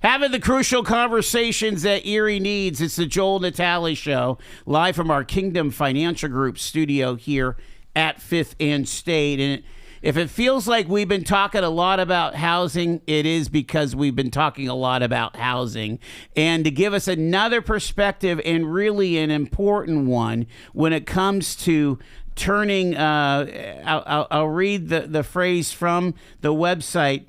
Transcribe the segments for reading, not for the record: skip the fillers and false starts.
Having the crucial conversations that Erie needs. It's the Joel Natale Show, live from our Kingdom Financial Group studio here at 5th and State. And if it feels like we've been talking a lot about housing, it is because we've been talking a lot about housing. And to give us another perspective, and really an important one, when it comes to turning, I'll read the phrase from the website,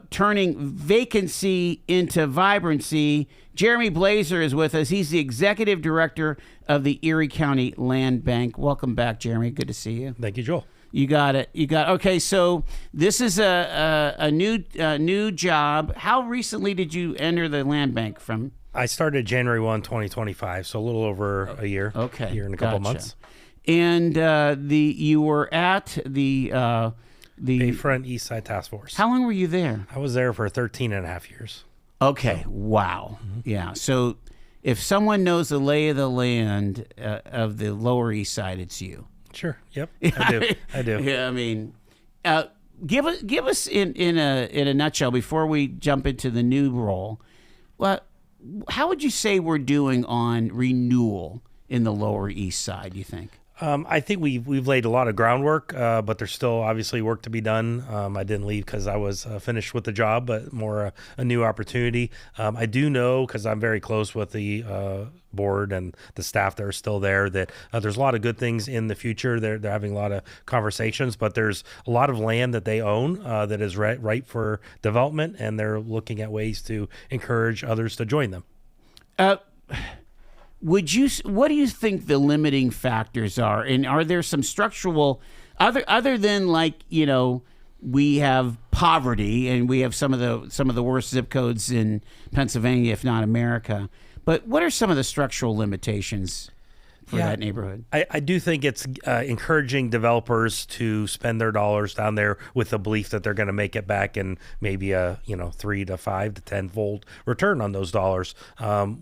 turning vacancy into vibrancy. Jeremy Bloeser is with us. He's the executive director of the Erie County Land Bank. Welcome back, Jeremy. Good to see you. Thank you, Joel. You got it. Okay, so this is a new job. How recently did you enter the land bank from? I started January 1, 2025, so a little over a year. Okay, a year and a couple months. And you were at the Bayfront East Side Task Force. How long were you there? I was there for 13 and a half years. Okay, wow. Yeah, so if someone knows the lay of the land of the Lower East Side, it's you. Sure. Yep. I do. Yeah. I mean, give us in a nutshell before we jump into the new role. Well, how would you say we're doing on renewal in the Lower East Side? You think? I think we've laid a lot of groundwork, but there's still obviously work to be done. I didn't leave because I was finished with the job, but more a new opportunity. I do know, because I'm very close with the board and the staff that are still there, that there's a lot of good things in the future. They're having a lot of conversations, but there's a lot of land that they own that is ripe for development, and they're looking at ways to encourage others to join them. What do you think the limiting factors are? And are there some structural, other than, like, we have poverty and we have some of the worst zip codes in Pennsylvania, if not America. But what are some of the structural limitations for that neighborhood? I do think it's encouraging developers to spend their dollars down there with the belief that they're going to make it back in maybe a 3 to 5 to 10-fold return on those dollars.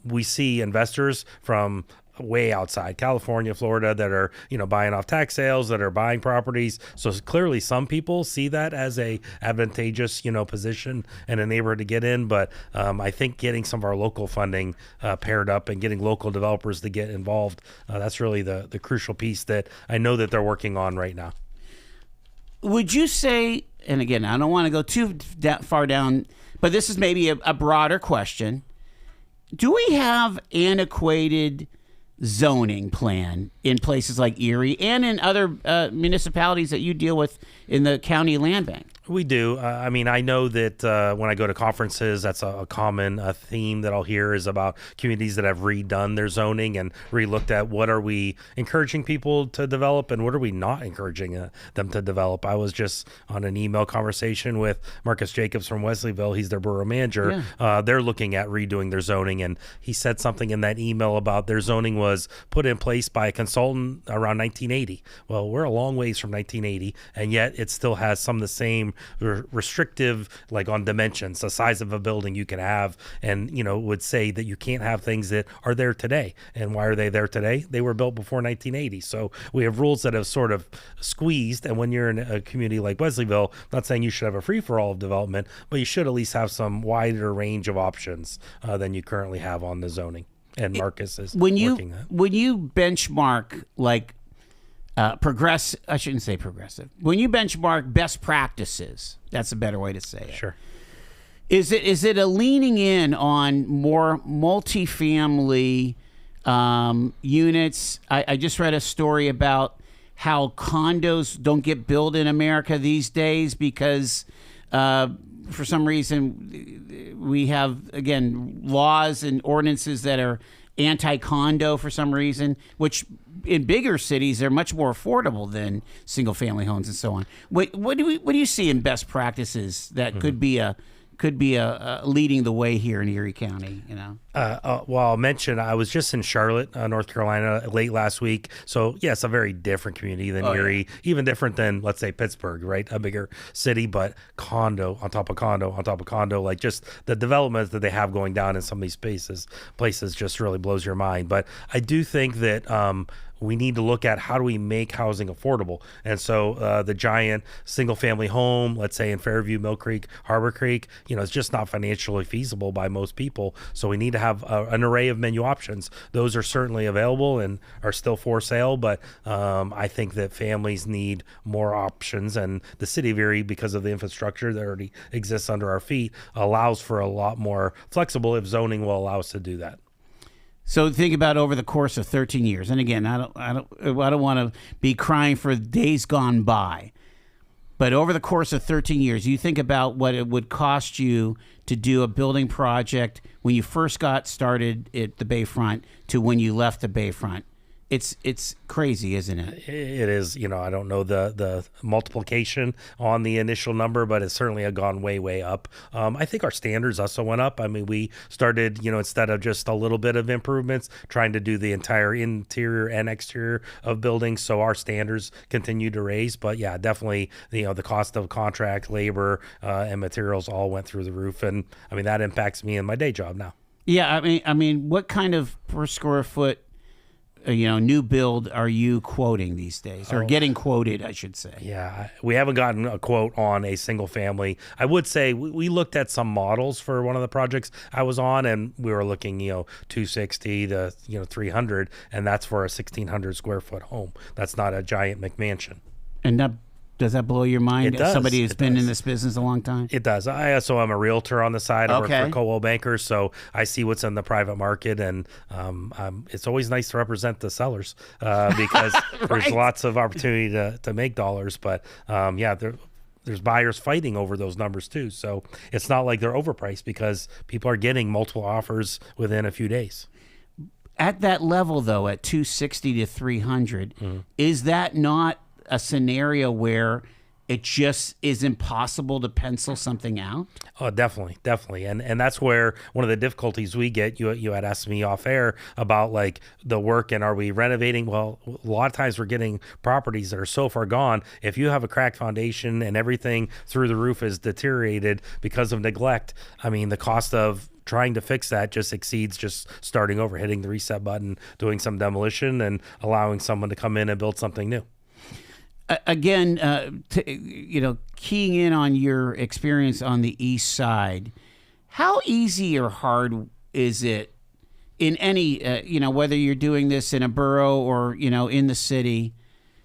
We see investors from way outside California, Florida, that are buying off tax sales, that are buying properties. So clearly some people see that as a advantageous position and a neighborhood to get in. But I think getting some of our local funding paired up and getting local developers to get involved, that's really the crucial piece that I know that they're working on right now. Would you say, and again, I don't want to go too far down, but this is maybe a broader question. Do we have antiquated zoning plan in places like Erie and in other municipalities that you deal with in the county land bank? We do. I mean, I know that when I go to conferences, that's a common theme that I'll hear is about communities that have redone their zoning and re-looked at what are we encouraging people to develop and what are we not encouraging them to develop. I was just on an email conversation with Marcus Jacobs from Wesleyville. He's their borough manager. Yeah. They're looking at redoing their zoning, and he said something in that email about their zoning was put in place by a consultant around 1980. Well, we're a long ways from 1980, and yet it still has some of the same restrictive, like on dimensions, the size of a building you can have, and would say that you can't have things that are there today. And why are they there today? They were built before 1980. So we have rules that have sort of squeezed. And when you're in a community like Wesleyville, I'm not saying you should have a free-for-all of development, but you should at least have some wider range of options than you currently have on the zoning. And Marcus is working that. When you benchmark, like, I shouldn't say progressive. When you benchmark best practices, that's a better way to say it. Sure. Is it a leaning in on more multifamily units? I just read a story about how condos don't get built in America these days because for some reason we have, again, laws and ordinances that are anti-condo for some reason, which in bigger cities they're much more affordable than single-family homes and so on. What do you see in best practices that could be a leading the way here in Erie County? Well, I'll mention I was just in Charlotte, North Carolina, late last week. So, yes, a very different community than Erie, even different than, let's say, Pittsburgh, right? A bigger city, but condo on top of condo on top of condo. Like, just the development that they have going down in some of these places just really blows your mind. But I do think that we need to look at how do we make housing affordable. And so the giant single family home, let's say in Fairview, Mill Creek, Harbor Creek, it's just not financially feasible by most people. So we need to have an array of menu options. Those are certainly available and are still for sale, but I think that families need more options, and the city of Erie, because of the infrastructure that already exists under our feet, allows for a lot more flexible if zoning will allow us to do that. So think about over the course of 13 years, and again, I don't want to be crying for days gone by, but over the course of 13 years, you think about what it would cost you to do a building project when you first got started at the Bayfront to when you left the Bayfront. It's crazy, isn't it? It is. I don't know the multiplication on the initial number, but it's certainly gone way, way up. I think our standards also went up. I mean, we started, instead of just a little bit of improvements, trying to do the entire interior and exterior of buildings. So our standards continue to raise. But yeah, definitely, the cost of contract, labor, and materials all went through the roof. And I mean, that impacts me in my day job now. Yeah, I mean, what kind of per square foot new build are you quoting these days, or getting quoted, I should say? Yeah, we haven't gotten a quote on a single family. I would say we looked at some models for one of the projects I was on, and we were looking, 260 to 300, and that's for a 1,600 square foot home. That's not a giant McMansion. And does that blow your mind? It does. Somebody who's been in this business a long time? It does. I also am a realtor on the side. I work for Coldwell Bankers, so I see what's in the private market, and it's always nice to represent the sellers because there's lots of opportunity to make dollars. But there's buyers fighting over those numbers too. So it's not like they're overpriced because people are getting multiple offers within a few days. At that level, though, at 260 to 300, is that not a scenario where it just is impossible to pencil something out? Oh, definitely. And that's where one of the difficulties we get, you had asked me off air about like the work and are we renovating? Well, a lot of times we're getting properties that are so far gone. If you have a cracked foundation and everything through the roof is deteriorated because of neglect, I mean, the cost of trying to fix that just exceeds just starting over, hitting the reset button, doing some demolition and allowing someone to come in and build something new. Again, keying in on your experience on the east side, how easy or hard is it in any, whether you're doing this in a borough or, in the city,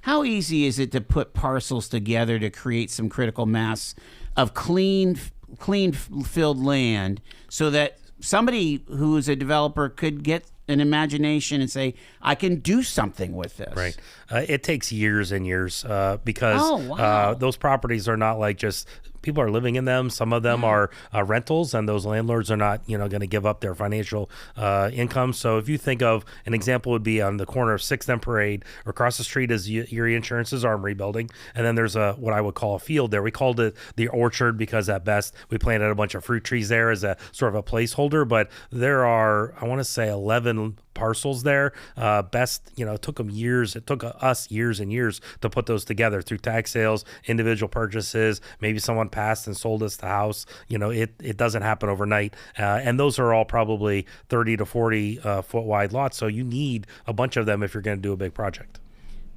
how easy is it to put parcels together to create some critical mass of clean filled land so that somebody who is a developer could get an imagination and say, I can do something with this? Right. It takes years and years because those properties are not like just people are living in them. Some of them are rentals, and those landlords are not, going to give up their financial income. So if you think of an example would be on the corner of 6th and Parade, or across the street is Erie Insurance's Armory building. And then there's what I would call a field there. We called it the orchard because at best we planted a bunch of fruit trees there as a sort of a placeholder. But there are, I want to say 11 parcels there. It took them years. It took us years and years to put those together through tax sales, individual purchases. Maybe someone passed and sold us the house. It doesn't happen overnight. And those are all probably 30 to 40 foot wide lots. So you need a bunch of them if you're going to do a big project.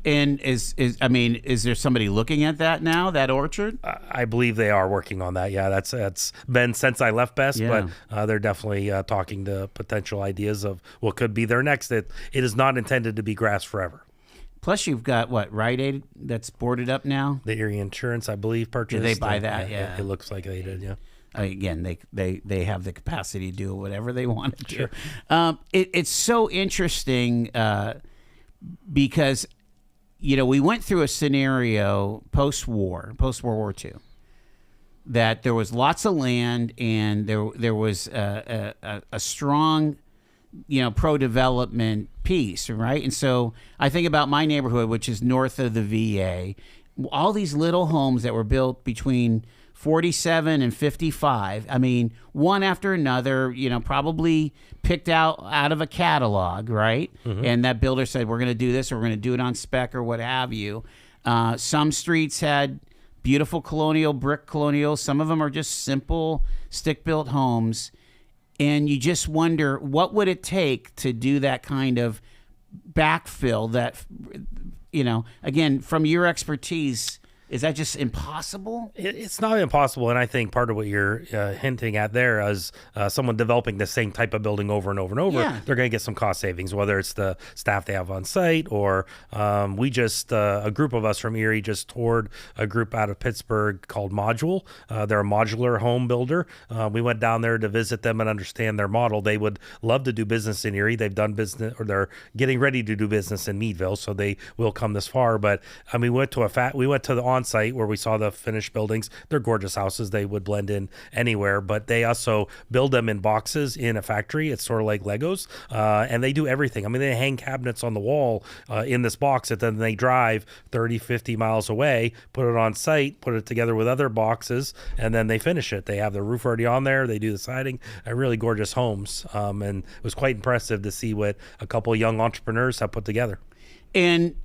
And is there somebody looking at that now, that orchard? I believe they are working on that. Yeah, that's been since I left Best, but they're definitely talking to potential ideas of what could be their next. It is not intended to be grass forever. Plus, you've got Rite Aid that's boarded up now. The Erie Insurance, I believe, purchased. Did they buy that? Yeah. It looks like they did. Yeah. Again, they have the capacity to do whatever they want to do. Sure. It's so interesting because we went through a scenario post-World War II that there was lots of land and there was a strong, pro-development piece, right? And so I think about my neighborhood, which is north of the VA, all these little homes that were built between 47 and 55. I mean, one after another, probably picked out of a catalog, right? Mm-hmm. And that builder said, we're going to do this, or we're going to do it on spec, or what have you. Some streets had beautiful brick colonial. Some of them are just simple stick-built homes. And you just wonder, what would it take to do that kind of backfill that, again, from your expertise, is that just impossible? It's not impossible, and I think part of what you're hinting at there is someone developing the same type of building over and over and over. Yeah. They're going to get some cost savings, whether it's the staff they have on site or we just a group of us from Erie just toured a group out of Pittsburgh called Module. They're a modular home builder. We went down there to visit them and understand their model. They would love to do business in Erie. They've done business, or they're getting ready to do business in Meadville, so they will come this far. But we went to the on-site where we saw the finished buildings. They're gorgeous houses. They would blend in anywhere, but they also build them in boxes in a factory. It's sort of like Legos, and they do everything. They hang cabinets on the wall in this box, and then they drive 30, 50 miles away, put it on site, put it together with other boxes, and then they finish it. They have the roof already on there. They do the siding. Really gorgeous homes, and it was quite impressive to see what a couple of young entrepreneurs have put together. And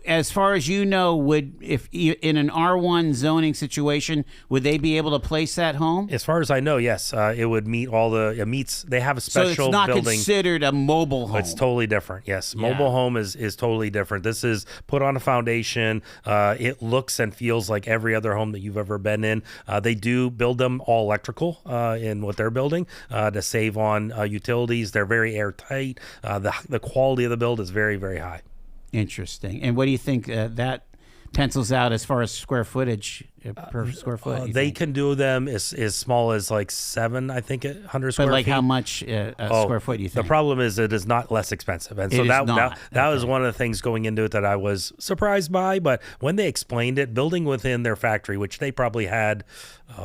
as far as you know, if in an R1 zoning situation, would they be able to place that home? As far as I know, yes, it would meet all the meets. They have a special so it's not building. Considered a mobile home. It's totally different. Yes, mobile home is totally different. This is put on a foundation. It looks and feels like every other home that you've ever been in. They do build them all electrical in what they're building to save on utilities. They're very airtight. The quality of the build is very, very high. Interesting. And what do you think that pencils out as far as square footage per square foot? They can do them as small as like 7, I think, 100 square feet. But like feet. How much square foot do you think? The problem is it is not less expensive. And so that was one of the things going into it that I was surprised by. But when they explained it, building within their factory, which they probably had,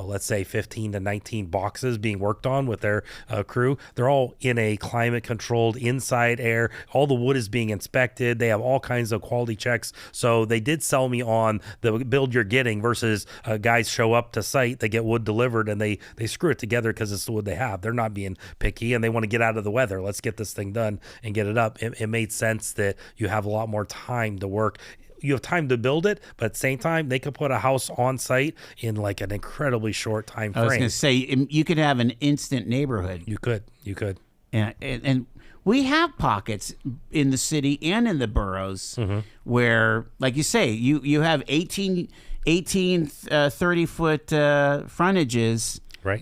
let's say 15 to 19 boxes being worked on with their crew, they're all in a climate controlled inside air. All the wood is being inspected. They have all kinds of quality checks. So they did sell me on the build you're getting versus guys show up to site, they get wood delivered, and they screw it together because it's the wood they have. They're not being picky, and they want to get out of the weather. Let's get this thing done and get it up. It made sense that you have a lot more time to work. You have time to build it, but at the same time, they could put a house on site in like an incredibly short time frame. I was going to say, you could have an instant neighborhood. You could. And we have pockets in the city and in the boroughs where, like you say, you have 18 30-foot frontages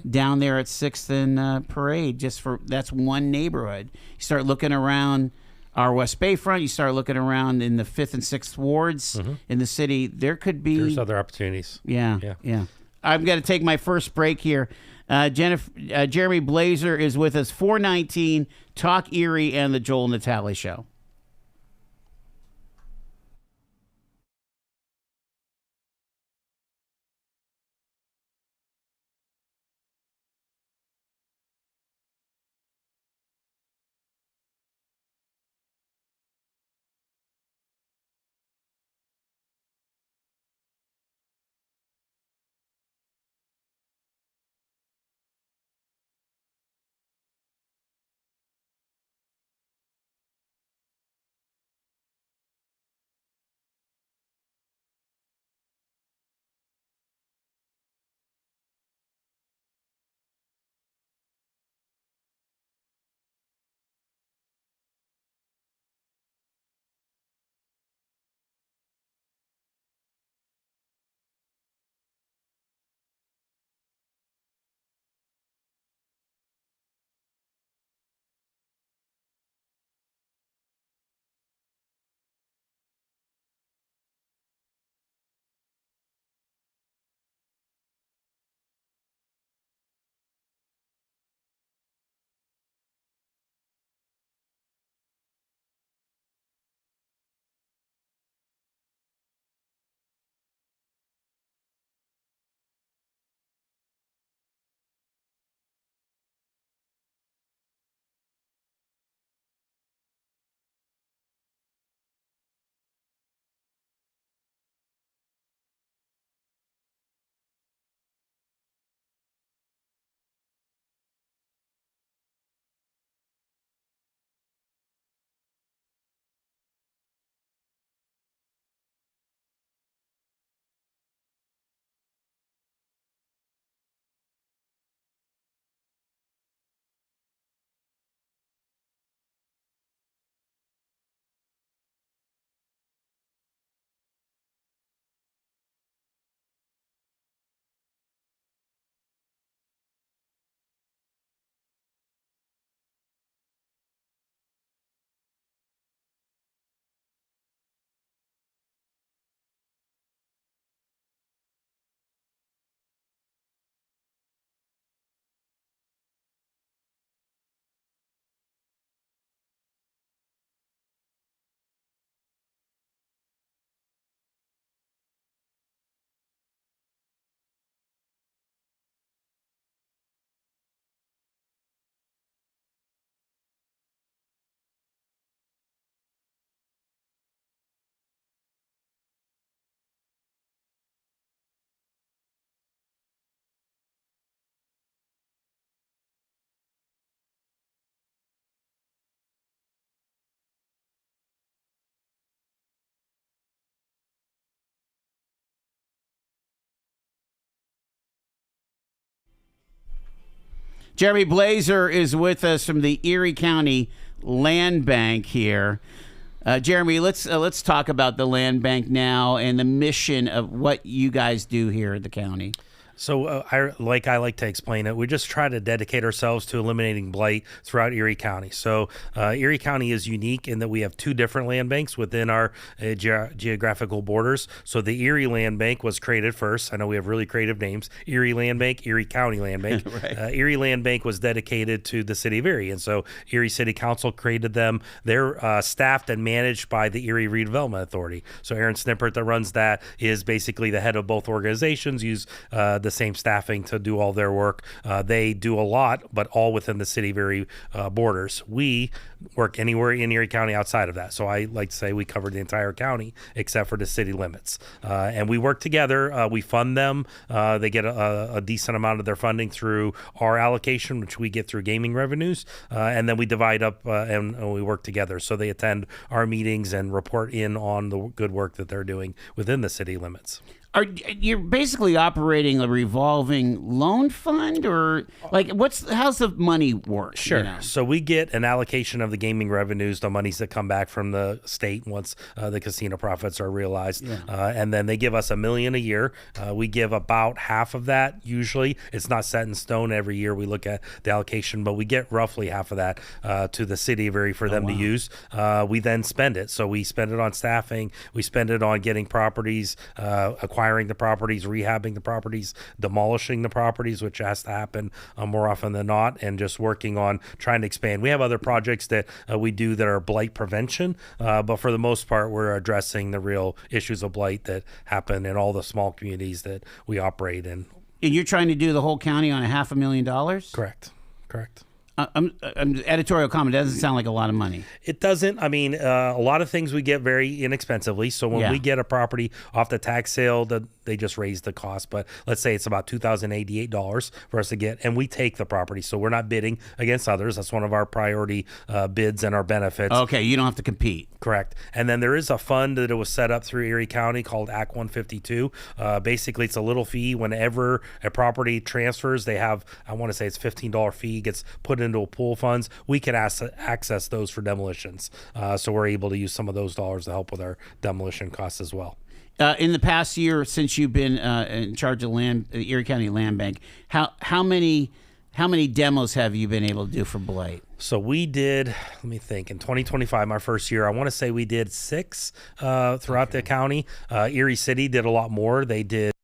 down there at 6th and Parade. That's one neighborhood. You start looking around our West Bay front, you start looking around in the 5th and 6th wards in the city, there's other opportunities. Yeah. I've got to take my first break here. Jeremy Bloeser is with us, 419 Talk Erie and the Joel Natale Show. Jeremy Bloeser is with us from the Erie County Land Bank here. Jeremy, let's talk about the land bank now and the mission of what you guys do here at the county. So I like to explain it. We just try to dedicate ourselves to eliminating blight throughout Erie County. So Erie County is unique in that we have two different land banks within our geographical borders. So the Erie Land Bank was created first. I know we have really creative names. Erie Land Bank, Erie County Land Bank. Right. Erie Land Bank was dedicated to the city of Erie. And so Erie City Council created them. They're staffed and managed by the Erie Redevelopment Authority. So Aaron Snippert that runs that is basically the head of both organizations, use the same staffing to do all their work. They do a lot, but all within the city of Erie borders. We work anywhere in Erie County outside of that. So I like to say we cover the entire county except for the city limits. And we work together. We fund them. They get a decent amount of their funding through our allocation, which we get through gaming revenues. And then we divide up and we work together. So they attend our meetings and report in on the good work that they're doing within the city limits. You're basically operating a revolving loan fund, or like how's the money work? Sure. You know? So we get an allocation of the gaming revenues, the monies that come back from the state once the casino profits are realized, and then they give us $1 million a year. We give about half of that. Usually, it's not set in stone. Every year we look at the allocation, but we get roughly half of that to the city of Erie for them to use. We then spend it. So we spend it on staffing. We spend it on getting properties, acquiring the properties, rehabbing the properties, demolishing the properties, which has to happen more often than not, and just working on trying to expand. We have other projects that we do that are blight prevention, but for the most part, we're addressing the real issues of blight that happen in all the small communities that we operate in. And you're trying to do the whole county on $500,000? Correct. Editorial comment, doesn't sound like a lot of money. It doesn't. I mean, a lot of things we get very inexpensively. So when we get a property off the tax sale, they just raise the cost. But let's say it's about $2,088 for us to get, and we take the property. So we're not bidding against others. That's one of our priority bids and our benefits. Okay, you don't have to compete. Correct. And then there is a fund that it was set up through Erie County called Act 152. Basically, it's a little fee. Whenever a property transfers, they have, I want to say it's $15 fee, gets put into a pool funds. We can access those for demolitions. So we're able to use some of those dollars to help with our demolition costs as well. In the past year, since you've been in charge of the Erie County Land Bank, how many demos have you been able to do for blight? So we did, let me think, in 2025, my first year, I want to say we did 6 throughout the county. Erie City did a lot more. They did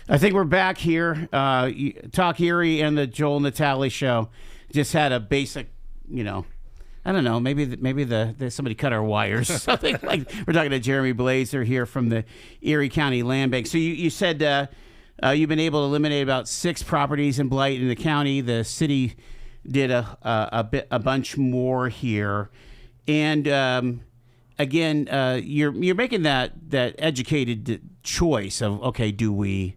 I think we're back here. Talk Erie and the Joel Natale show just had a basic, I don't know, maybe somebody cut our wires or something. Like, we're talking to Jeremy Bloeser here from the Erie County Land Bank. So you said you've been able to eliminate about 6 properties in blight in the county. The city did a bunch more here, and again, you're making that educated choice of, okay, do we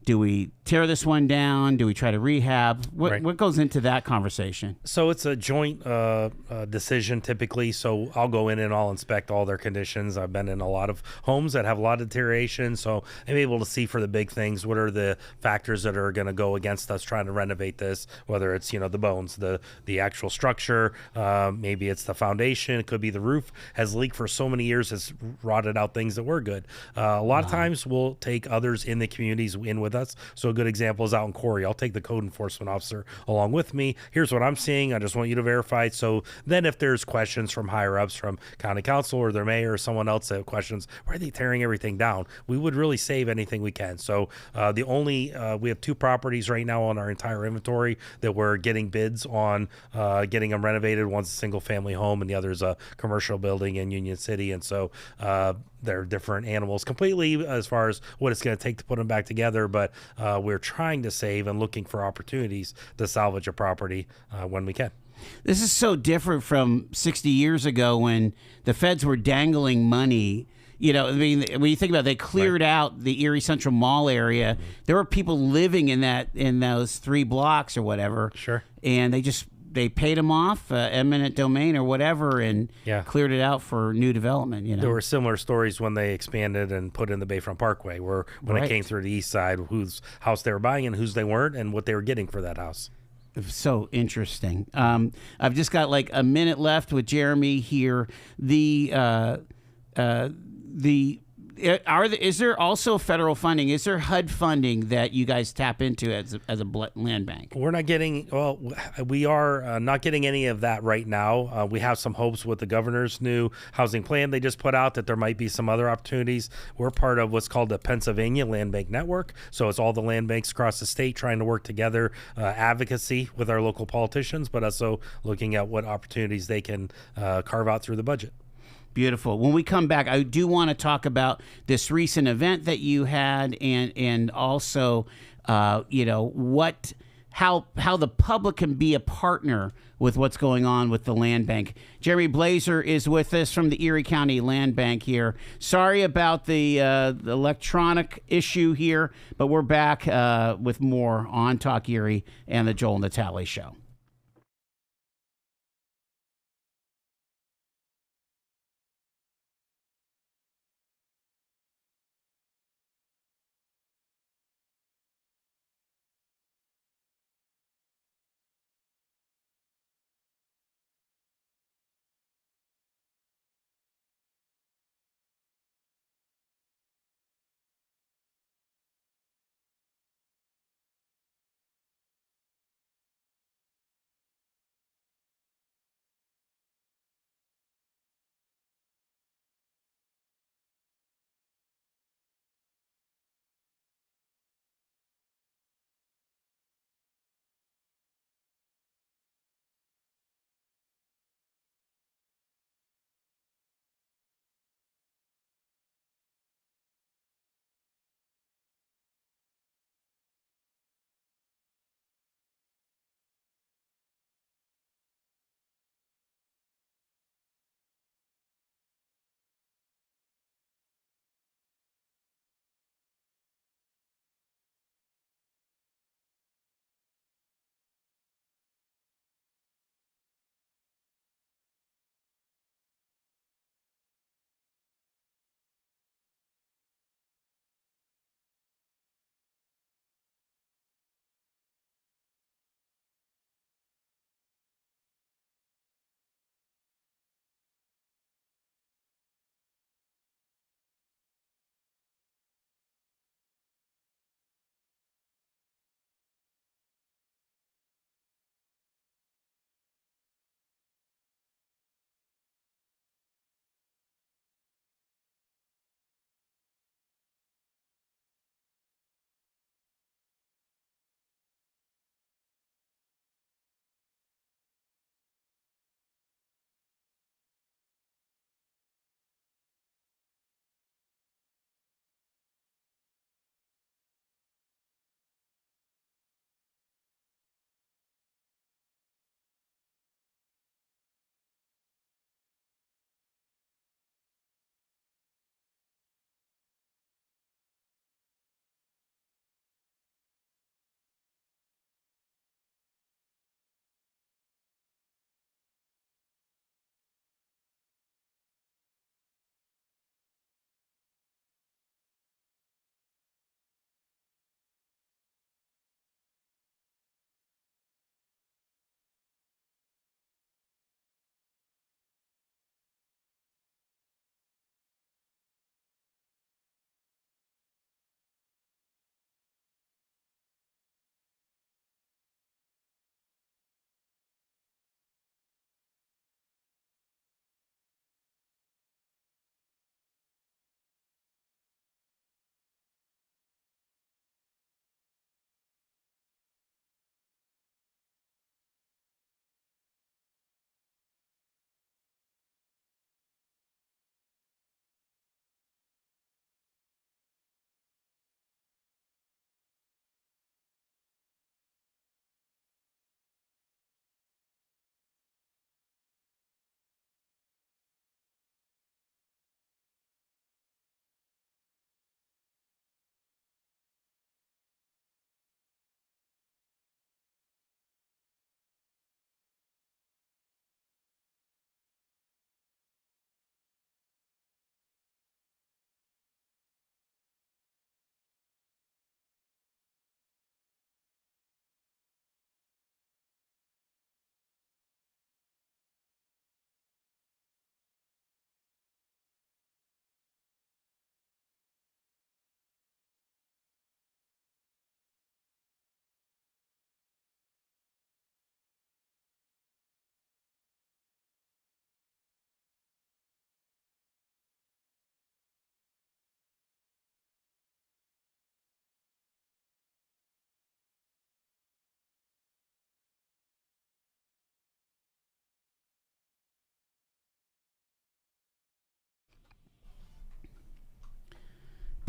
Do we tear this one down? Do we try to rehab? Right. What goes into that conversation? So it's a joint decision typically. So I'll go in and I'll inspect all their conditions. I've been in a lot of homes that have a lot of deterioration, so I'm able to see for the big things what are the factors that are going to go against us trying to renovate this. Whether it's the bones, the actual structure, maybe it's the foundation. It could be the roof has leaked for so many years, has rotted out things that were good. A lot of times we'll take others in the communities in with us. So a good example is out in Corey. I'll take the code enforcement officer along with me. Here's what I'm seeing. I just want you to verify. So then if there's questions from higher ups, from county council or their mayor or someone else that have questions, why are they tearing everything down? We would really save anything we can. So we have 2 properties right now on our entire inventory that we're getting bids on getting them renovated. One's a single family home and the other is a commercial building in Union City. And so they're different animals completely as far as what it's going to take to put them back together. But we're trying to save and looking for opportunities to salvage a property when we can. This is so different from 60 years ago when the feds were dangling money. I mean, when you think about it, they cleared out the Erie Central Mall area. Mm-hmm. There were people living in those 3 blocks or whatever. Sure. And they paid them off, eminent domain or whatever, and cleared it out for new development. There were similar stories when they expanded and put in the Bayfront Parkway, where when it came through the east side, whose house they were buying and whose they weren't, and what they were getting for that house. So interesting. I've just got like a minute left with Jeremy here. Is there also federal funding? Is there HUD funding that you guys tap into as a land bank? We're not getting. Well, we are not getting any of that right now. We have some hopes with the governor's new housing plan they just put out that there might be some other opportunities. We're part of what's called the Pennsylvania Land Bank Network, so it's all the land banks across the state trying to work together, advocacy with our local politicians, but also looking at what opportunities they can carve out through the budget. Beautiful. When we come back, I do want to talk about this recent event that you had, and also, how the public can be a partner with what's going on with the land bank. Jeremy Bloeser is with us from the Erie County Land Bank here. Sorry about the electronic issue here, but we're back with more on Talk Erie and the Joel Natale Show.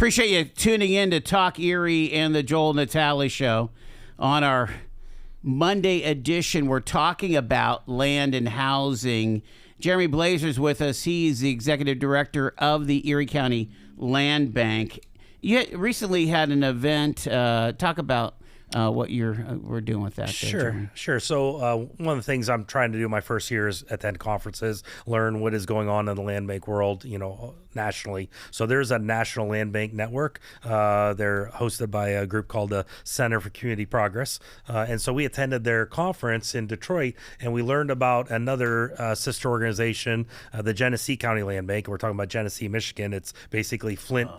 Appreciate you tuning in to Talk Erie and the Joel Natale Show. On our Monday edition, we're talking about land and housing. Jeremy Bloeser's with us. He's the executive director of the Erie County Land Bank. You recently had an event. Talk about what we're doing with that. Sure. So one of the things I'm trying to do my first year is attend conferences, learn what is going on in the land bank world, nationally. So there's a national land bank network. They're hosted by a group called the Center for Community Progress. And so we attended their conference in Detroit, and we learned about another sister organization, the Genesee County Land Bank. We're talking about Genesee, Michigan. It's basically Flint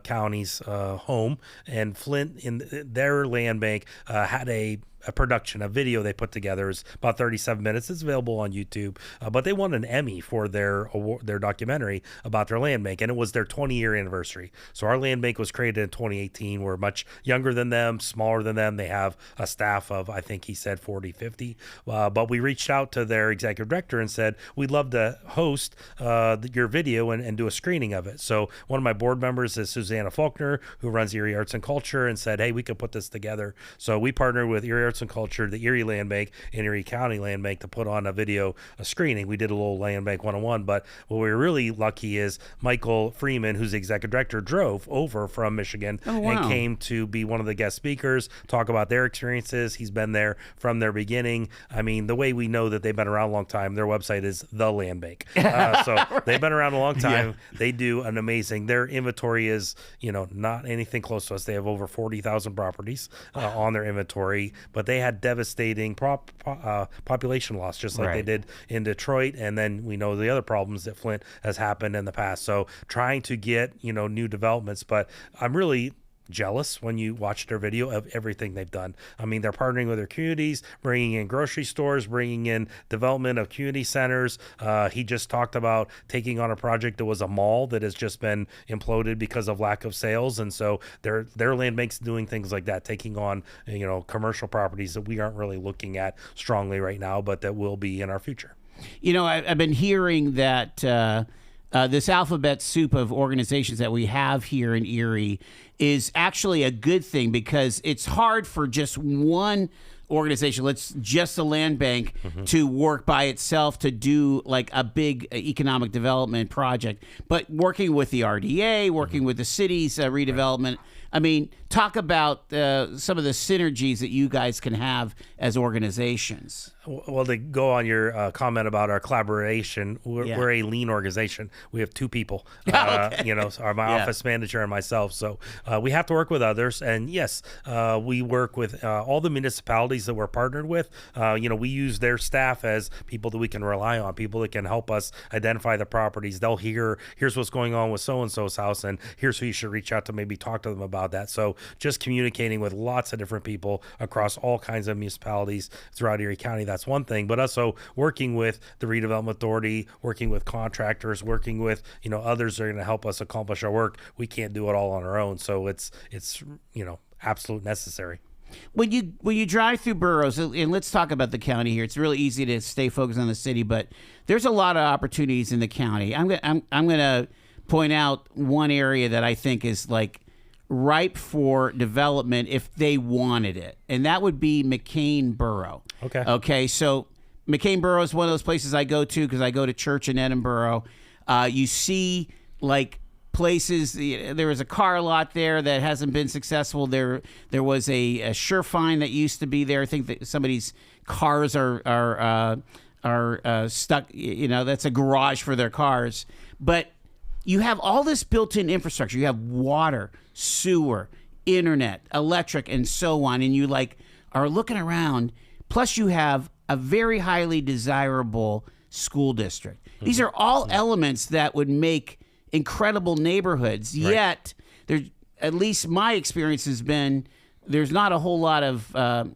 County's home. And Flint, in their land bank, had a production, a video they put together. Is about 37 minutes. It's available on YouTube. But they won an Emmy for their documentary about their land bank, and it was their 20-year anniversary. So our land bank was created in 2018. We're much younger than them, smaller than them. They have a staff of, I think he said 40, 50. But we reached out to their executive director and said, we'd love to host your video and do a screening of it. So one of my board members is Susanna Faulkner, who runs Erie Arts and Culture, and said, hey, we could put this together. So we partnered with Erie Arts and Culture, the Erie Land Bank, and Erie County Land Bank to put on a screening. We did a little Land Bank 101, but what we were really lucky is Michael Freeman, who's the executive director, drove over from Michigan and came to be one of the guest speakers, talk about their experiences. He's been there from their beginning. I mean, the way we know that they've been around a long time, their website is The Land Bank. So right. They've been around a long time. Yeah. They do an amazing, their inventory is, not anything close to us. They have over 40,000 properties on their inventory, but they had devastating population loss, just like they did in Detroit. And then we know the other problems that Flint has happened in the past. So trying to get, new developments, but I'm really jealous when you watch their video of everything they've done. I mean, they're partnering with their communities, bringing in grocery stores, bringing in development of community centers. He just talked about taking on a project that was a mall that has just been imploded because of lack of sales. And so their land bank's doing things like that, taking on, commercial properties that we aren't really looking at strongly right now, but that will be in our future. I've been hearing that this alphabet soup of organizations that we have here in Erie is actually a good thing, because it's hard for just one organization, just the land bank, to work by itself to do like a big economic development project. But working with the RDA, working with the city's redevelopment, I mean, talk about some of the synergies that you guys can have as organizations. Well, to go on your comment about our collaboration, we're a lean organization. We have two people, my office manager and myself. So we have to work with others. And yes, we work with all the municipalities that we're partnered with. We use their staff as people that we can rely on, people that can help us identify the properties. They'll here's what's going on with so-and-so's house, and here's who you should reach out to, maybe talk to them about that. So just communicating with lots of different people across all kinds of municipalities throughout Erie County, that's one thing. But also working with the Redevelopment Authority, working with contractors, working with others that are going to help us accomplish our work. We can't do it all on our own, so it's absolute necessary. When you drive through boroughs, and let's talk about the county here. It's really easy to stay focused on the city, but there's a lot of opportunities in the county. I'm gonna point out one area that I think is like ripe for development if they wanted it, and that would be McCain Borough. Okay. So McCain Borough is one of those places I go to because I go to church in Edinburgh. You see, like, places. There was a car lot there that hasn't been successful. There was a Surefine that used to be there. I think that somebody's cars are stuck. That's a garage for their cars. But you have all this built-in infrastructure. You have water, sewer, internet, electric, and so on. And you are looking around. Plus, you have a very highly desirable school district. These are all elements that would make incredible neighborhoods. Right. Yet, at least my experience has been, there's not a whole lot of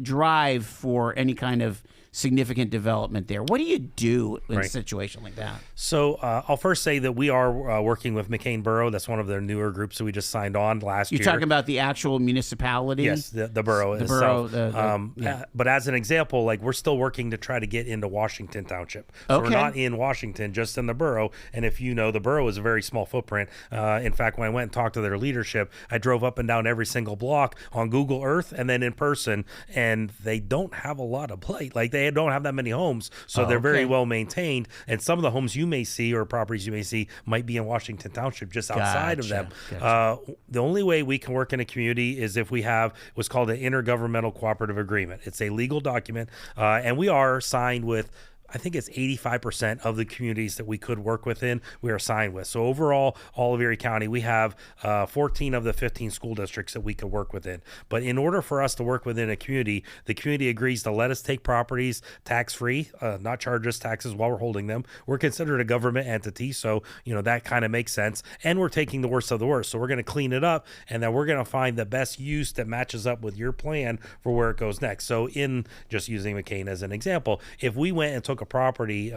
drive for any kind of significant development there. What do you do in a Right. situation like that? So I'll first say that we are working with McCain Borough. That's one of their newer groups that we just signed on last year. You're talking about the actual municipality? Yes, the borough The itself. borough, yeah. But as an example, like we're still working to try to get into Washington Township. So we're Okay. not in Washington, just in the borough. And if you know, the borough is a very small footprint. In fact, when I went and talked to their leadership, I drove up and down every single block on Google Earth and then in person, and they don't have a lot of plate. Like they don't have that many homes, so they're very okay. well maintained. And some of the homes you may see or properties you may see might be in Washington Township, just outside of them. Gotcha. The only way we can work in a community is if we have what's called an intergovernmental cooperative agreement. It's a legal document, and we are signed with, I think it's 85% of the communities that we could work within, we are signed with. So overall, all of Erie County, we have 14 of the 15 school districts that we could work within. But in order for us to work within a community, the community agrees to let us take properties tax-free, not charge us taxes while we're holding them. We're considered a government entity, so that kind of makes sense. And we're taking the worst of the worst. So we're going to clean it up, and then we're going to find the best use that matches up with your plan for where it goes next. So in just using McCain as an example, if we went and took a property,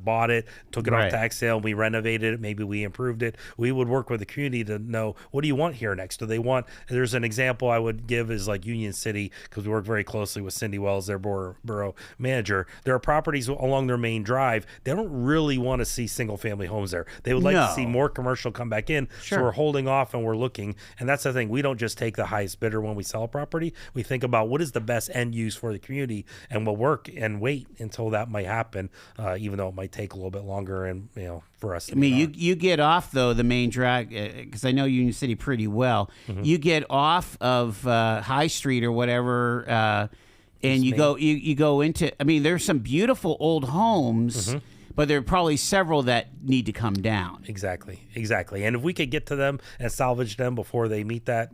bought it, took it Right. off tax sale, we renovated it, maybe we improved it, we would work with the community to know, what do you want here next? Do they want, there's an example I would give is like Union City, because we work very closely with Cindy Wells, their borough manager. There are properties along their main drive. They don't really want to see single family homes there. They would like to see more commercial come back in. Sure. So we're holding off and we're looking. And that's the thing. We don't just take the highest bidder when we sell a property. We think about what is the best end use for the community, and we'll work and wait until that might happen, even though it might take a little bit longer and for us. I mean, you get off though the main drag, because I know Union City pretty well. Mm-hmm. You get off of High Street or whatever, and you go into. I mean, there's some beautiful old homes. Mm-hmm. But there are probably several that need to come down. Exactly. And if we could get to them and salvage them before they meet that,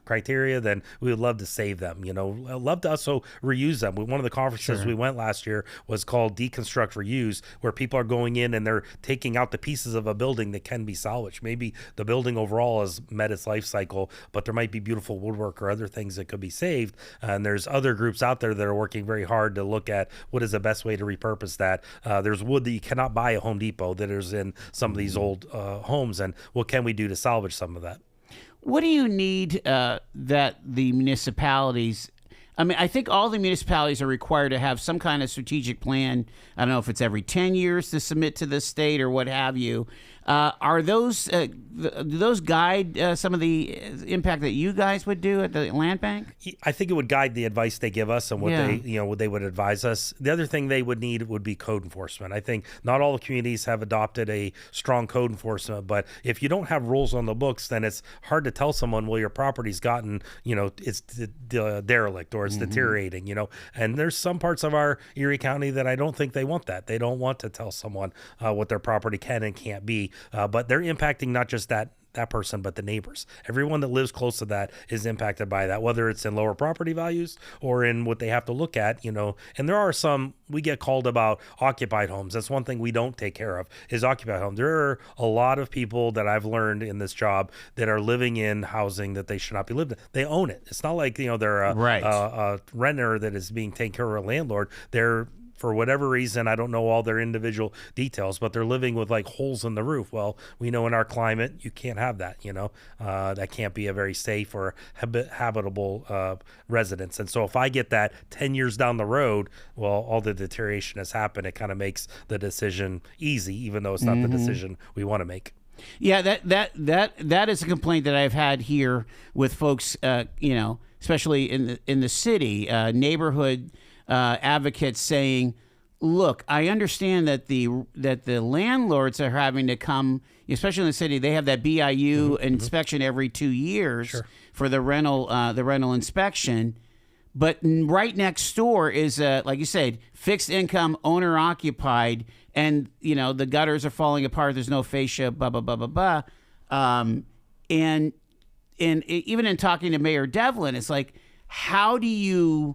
criteria, then we would love to save them. Love to also reuse them. One of the conferences we went last year was called Deconstruct Reuse, where people are going in and they're taking out the pieces of a building that can be salvaged. Maybe the building overall has met its life cycle, but there might be beautiful woodwork or other things that could be saved. And there's other groups out there that are working very hard to look at what is the best way to repurpose that. There's wood that you cannot buy at Home Depot that is in some of these old homes, and what can we do to salvage some of that? What do you need that the municipalities? I mean, I think all the municipalities are required to have some kind of strategic plan. I don't know if it's every 10 years to submit to the state or what have you. Are those do those guide some of the impact that you guys would do at the land bank? I think it would guide the advice they give us and what what they would advise us. The other thing they would need would be code enforcement. I think not all the communities have adopted a strong code enforcement, but if you don't have rules on the books, then it's hard to tell someone, well, your property's gotten, it's derelict or it's deteriorating, and there's some parts of our Erie County that I don't think they want that. They don't want to tell someone what their property can and can't be. But they're impacting not just that person, but the neighbors. Everyone that lives close to that is impacted by that, whether it's in lower property values or in what they have to look at, and there are some, we get called about occupied homes. That's one thing we don't take care of is occupied homes. There are a lot of people that I've learned in this job that are living in housing that they should not be living in. They own it. It's not like, they're a renter that is being taken care of a landlord. They're, for whatever reason, I don't know all their individual details, but they're living with like holes in the roof. Well, we know in our climate, you can't have that, that can't be a very safe or habitable residence. And so if I get that 10 years down the road, well, all the deterioration has happened. It kind of makes the decision easy, even though it's not the decision we want to make. Yeah, that is a complaint that I've had here with folks, especially in the city, neighborhood advocates saying, look, I understand that the landlords are having to come, especially in the city, they have that BIU inspection every 2 years for the rental inspection. But right next door is, like you said, fixed income, owner occupied, and the gutters are falling apart. There's no fascia, blah blah blah blah blah. And even in talking to Mayor Devlin, it's like, how do you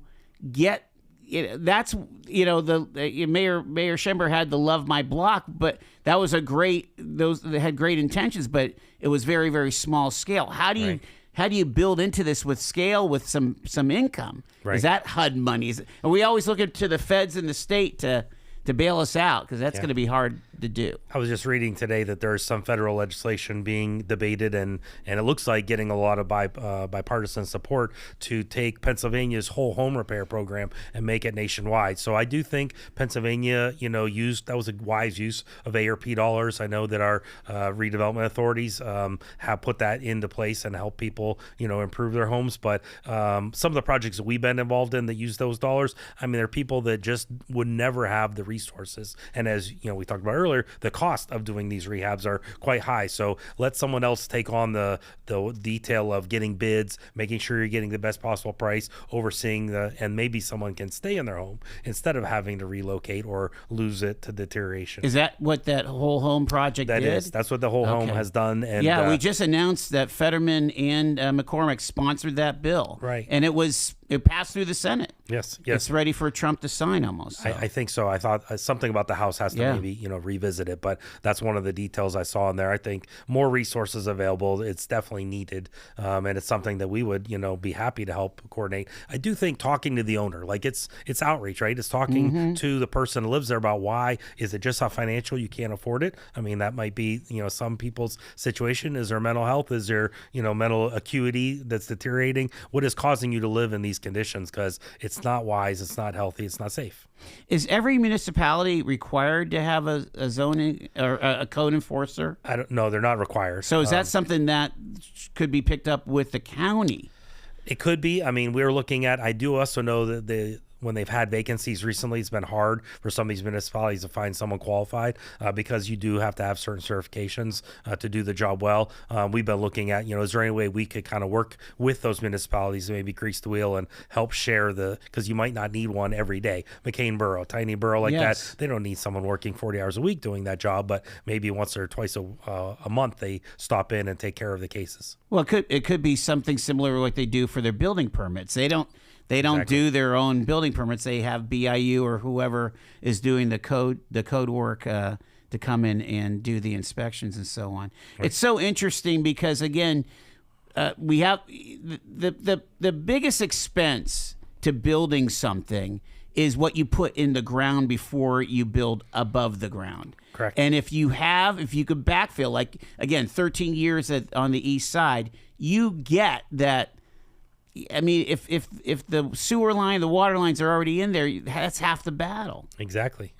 get? That's the Mayor Schember had the Love My Block, but that was they had great intentions, but it was very, very small scale. How do you how do you build into this with scale with some income? Right. Is that HUD money? Are we always looking to the feds and the state to bail us out? Because that's going to be hard to do. I was just reading today that there's some federal legislation being debated, and it looks like getting a lot of bipartisan support to take Pennsylvania's whole home repair program and make it nationwide. So I do think Pennsylvania, that was a wise use of ARP dollars. I know that our redevelopment authorities have put that into place and help people, improve their homes. But some of the projects that we've been involved in that use those dollars, I mean, there are people that just would never have the resources. And as we talked about earlier, the cost of doing these rehabs are quite high. So let someone else take on the detail of getting bids, making sure you're getting the best possible price, overseeing and maybe someone can stay in their home instead of having to relocate or lose it to deterioration. Is that what that whole home project did? That's what the whole home has done. And we just announced that Fetterman and McCormick sponsored that bill. Right. And it passed through the Senate. Yes. It's ready for Trump to sign almost. So. I think so. I thought something about the House has to maybe, revisit it, but that's one of the details I saw in there. I think more resources available. It's definitely needed. And it's something that we would, be happy to help coordinate. I do think talking to the owner, like it's outreach, right? It's talking to the person who lives there about why. Is it just how financial you can't afford it? I mean, that might be, some people's situation. Is there mental health? Is there, mental acuity that's deteriorating? What is causing you to live in these conditions? Because it's not wise, it's not healthy, it's not safe. Is every municipality required to have a zoning or a code enforcer? I don't know. They're not required. So is that something that could be picked up with the county? It could be. I mean, we're looking at, I do also know that when they've had vacancies recently, it's been hard for some of these municipalities to find someone qualified because you do have to have certain certifications to do the job well. We've been looking at, is there any way we could kind of work with those municipalities to maybe grease the wheel and help share because you might not need one every day. McCain Borough, tiny borough like that, they don't need someone working 40 hours a week doing that job, but maybe once or twice a month they stop in and take care of the cases. Well, it could be something similar to what they do for their building permits. They don't do their own building permits. They have BIU or whoever is doing the code work to come in and do the inspections and so on. Right. It's so interesting because again, we have the biggest expense to building something is what you put in the ground before you build above the ground. Correct. And if you could backfill, like again, 13 years on the east side, you get that. I mean, if the sewer line, the water lines are already in there, that's half the battle. Exactly.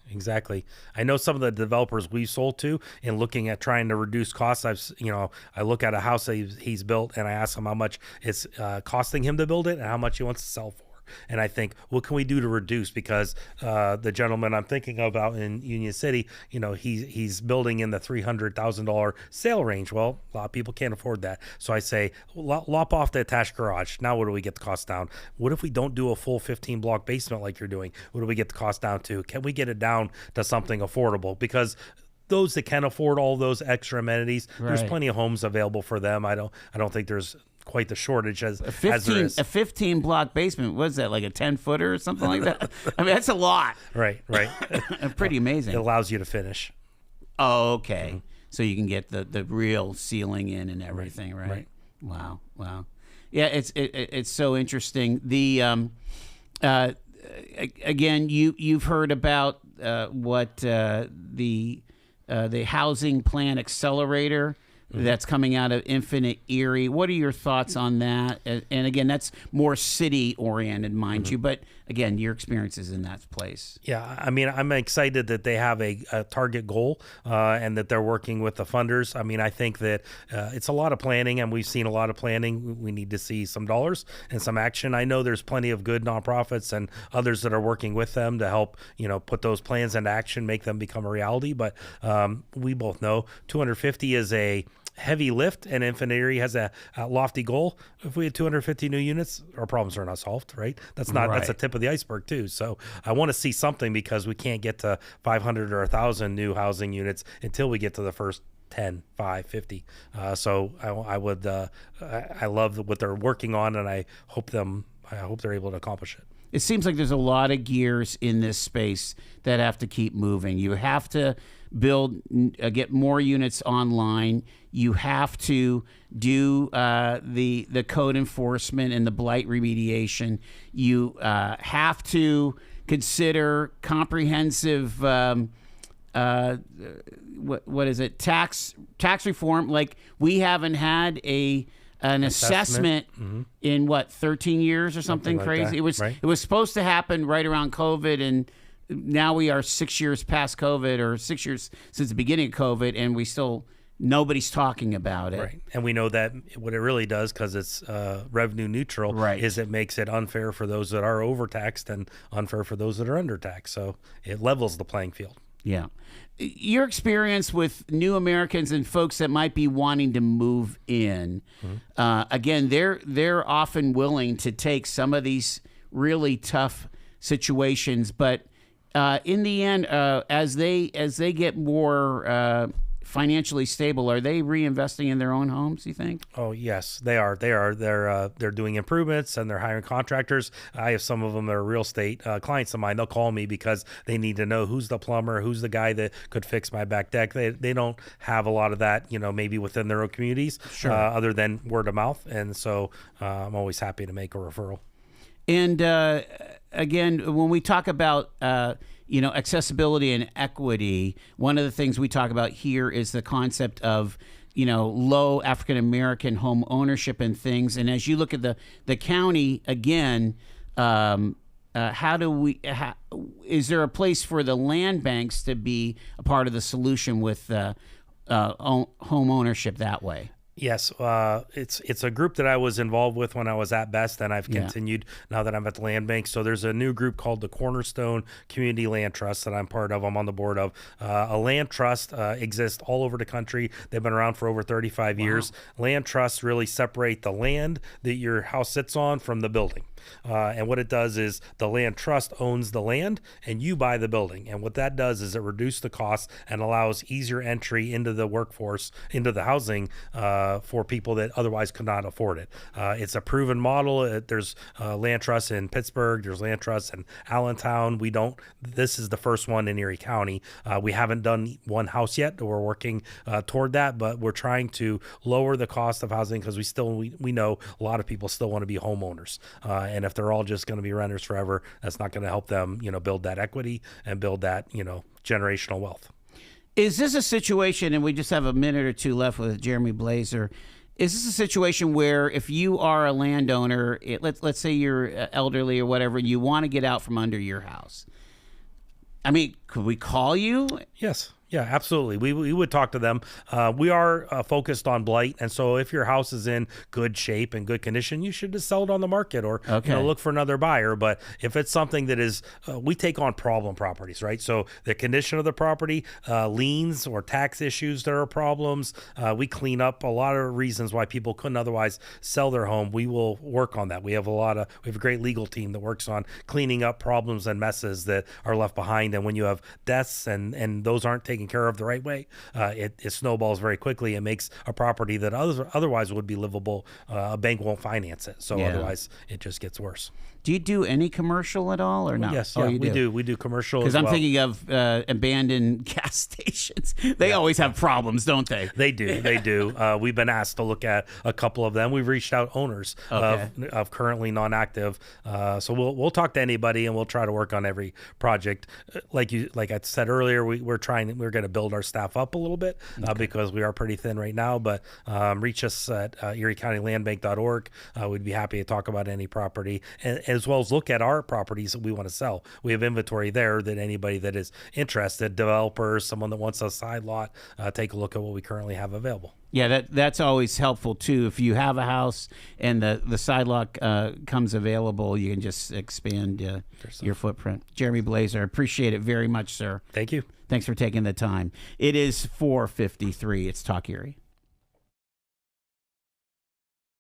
I know some of the developers we've sold to in looking at trying to reduce costs. I look at a house that he's built and I ask him how much it's costing him to build it and how much he wants to sell for. And I think, what can we do to reduce? Because the gentleman I'm thinking about in Union City, he's building in the $300,000 sale range. Well, a lot of people can't afford that. So I say, lop off the attached garage. Now what do we get the cost down? What if we don't do a full 15-block basement like you're doing? What do we get the cost down to? Can we get it down to something affordable? Because those that can afford all those extra amenities, there's plenty of homes available for them. I don't think there's quite the shortage as there is. A 15-block basement, what is that, like a 10-footer or something like that? I mean, that's a lot. Right. Pretty amazing. It allows you to finish. Oh, okay. Mm-hmm. So you can get the real ceiling in and everything, right? Wow. Yeah, it's so interesting. The again, you've heard about what the housing plan accelerator that's coming out of Infinite Erie. What are your thoughts on that? And again, that's more city-oriented, mind you, but again, your experiences in that place. Yeah, I mean, I'm excited that they have a target goal and that they're working with the funders. I mean, I think that it's a lot of planning, and we've seen a lot of planning. We need to see some dollars and some action. I know there's plenty of good nonprofits and others that are working with them to help, put those plans into action, make them become a reality. But we both know 250 is a heavy lift, and Infinite Erie has a lofty goal. If we had 250 new units, our problems are not solved, right? That's the tip of the iceberg too. So I want to see something, because we can't get to 500 or 1,000 new housing units until we get to the first 10, 5, 50. So I love what they're working on, and I hope they're able to accomplish it. it seems like there's a lot of gears in this space that have to keep moving. You have to get more units online. You have to do the code enforcement and the blight remediation. You have to consider comprehensive what is it, tax reform. Like, we haven't had an assessment in 13 years or something like crazy. that, It was supposed to happen right around COVID, and now we are 6 years past COVID, or 6 years since the beginning of COVID, and nobody's talking about it. Right. And we know that what it really does, because it's revenue neutral, Right. is it makes it unfair for those that are overtaxed and unfair for those that are undertaxed. So it levels the playing field. Yeah. Your experience with new Americans and folks that might be wanting to move in, again, they're often willing to take some of these really tough situations, but in the end, as they get more financially stable, are they reinvesting in their own homes, you think? Oh, yes, they are. They're doing improvements, and they're hiring contractors. I have some of them that are real estate clients of mine. They'll call me because they need to know who's the plumber, who's the guy that could fix my back deck. They don't have a lot of that, maybe within their own communities, other than word of mouth. And so I'm always happy to make a referral. And again, when we talk about accessibility and equity, one of the things we talk about here is the concept of low African American home ownership and things. And as you look at the county again, is there a place for the land banks to be a part of the solution with home ownership that way? Yes, it's a group that I was involved with when I was at Best, and I've continued now that I'm at the Land Bank. So there's a new group called the Cornerstone Community Land Trust that I'm part of. I'm on the board of. A land trust exists all over the country. They've been around for over 35 years. Land trusts really separate the land that your house sits on from the building. And what it does is the land trust owns the land and you buy the building. And what that does is it reduces the costs and allows easier entry into the workforce, into the housing for people that otherwise could not afford it. It's a proven model. There's land trusts in Pittsburgh. There's land trusts in Allentown. This is the first one in Erie County. We haven't done one house yet. We're working toward that, but we're trying to lower the cost of housing because we know a lot of people still want to be homeowners. And if they're all just going to be renters forever, that's not going to help them, build that equity and build that, generational wealth. Is this a situation, and we just have a minute or two left with Jeremy Bloeser, is this a situation where if you are a landowner, let's say you're elderly or whatever, and you want to get out from under your house? I mean, could we call you? Yes. Yeah, absolutely. We would talk to them. We are focused on blight. And so if your house is in good shape and good condition, you should just sell it on the market or look for another buyer. But if it's something that is, we take on problem properties, right? So the condition of the property, liens or tax issues, there are problems. We clean up a lot of reasons why people couldn't otherwise sell their home. We will work on that. We have a great legal team that works on cleaning up problems and messes that are left behind. And when you have deaths and those aren't taken care of the right way, it snowballs very quickly and makes a property that otherwise would be livable. A bank won't finance it, so otherwise it just gets worse. Do you do any commercial at all or not? Yes, we do. We do commercial because I'm thinking of abandoned gas stations. They always have problems, don't they? They do. We've been asked to look at a couple of them. We've reached out owners of currently non-active. So we'll talk to anybody and we'll try to work on every project. Like I said earlier, we're going to build our staff up a little bit because we are pretty thin right now. But reach us at eriecountylandbank.org. We'd be happy to talk about any property and as well as look at our properties that we want to sell. We have inventory there that anybody that is interested, developers, someone that wants a side lot, take a look at what we currently have available. Yeah, that's always helpful too. If you have a house and the side lot comes available, you can just expand your footprint. Jeremy Bloeser, I appreciate it very much, sir. Thank you. Thanks for taking the time. It is 4:53. It's Talk Erie.